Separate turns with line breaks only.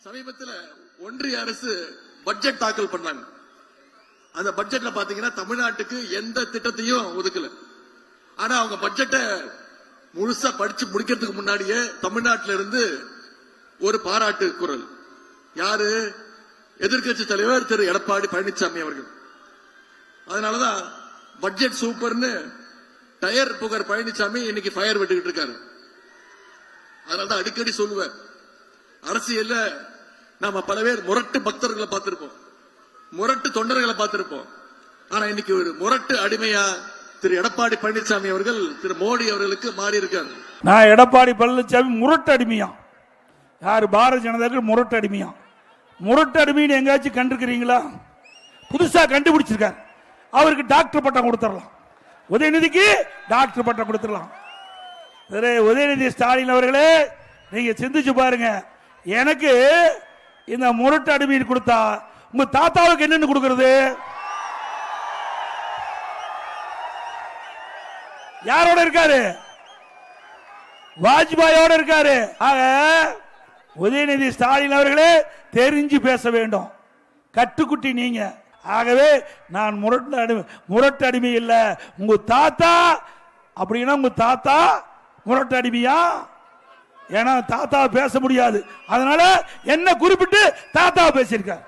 சமீபத்தில் ஒன்றிய அரசு பட்ஜெட் தாக்கல் பண்ணாங்க. அந்த பட்ஜெட்ல பாத்தீங்கன்னா தமிழ்நாட்டுக்கு எந்த திட்டத்தையும் ஒதுக்கல. ஆனா அவங்க பட்ஜெட்டை முழுசா படிச்சு முடிக்கிறதுக்கு முன்னாடியே தமிழ்நாட்டில இருந்து ஒரு பாராட்டு குரல். யாரு? எதிர்கட்சி தலைவர் திரு எடப்பாடி பழனிசாமி அவர்கள். அதனாலதான் பட்ஜெட் சூப்பர்னு டயர் புகர் பழனிசாமி இன்னைக்கு ஃபயர் விட்டுக்கிட்டு இருக்காரு. அதனாலதான் அடிக்கடி சொல்லுவேன், அரசியல்ல நாம பல பேர் முரட்டு பக்தர்களை பார்த்திருப்போம், முரட்டு தொண்டர்களை பார்த்திருப்போம். ஆனா இன்னைக்கு ஒரு முரட்டு அடிமையா திரு எடப்பாடி பழனிசாமி அவர்கள் திரு மோடி அவர்களுக்கு மாறி இருக்காரு.
நான் எடப்பாடி பழனிசாமி முரட்டு அடிமையா? யாரு? பாரதிய ஜனதாக்கள் முரட்டு அடிமையா? முரட்டு அடிமைன்னு எங்காச்சும் கண்டிருக்கிறீங்களா? புதுசா கண்டுபிடிச்சிருக்காரு. அவருக்கு டாக்டர் பட்டம் கொடுத்துடலாம், உதயநிதிக்கு டாக்டர் பட்டம் கொடுத்துடலாம். உதயநிதி ஸ்டாலின் அவர்களே, நீங்க சிந்திச்சு பாருங்க. எனக்கு இந்த முரட்டு அடிமைன்னு கொடுத்தா உங்க தாத்தாவுக்கு என்னன்னு கொடுக்கிறது? யாரோட இருக்காரு? வாஜ்பாயோட இருக்காரு. ஆக உதயநிதி ஸ்டாலின் அவர்களே தெரிஞ்சு பேச வேண்டும். கட்டுக்குட்டி நீங்க. ஆகவே நான் முரட்டு அடிமை இல்ல. உங்க தாத்தா அப்படின்னா உங்க தாத்தா முரட்டு அடிமையா? ஏன்னா தாத்தா பேச முடியாது, அதனால என்ன குறிப்பிட்டு தாத்தா பேசியிருக்கார்.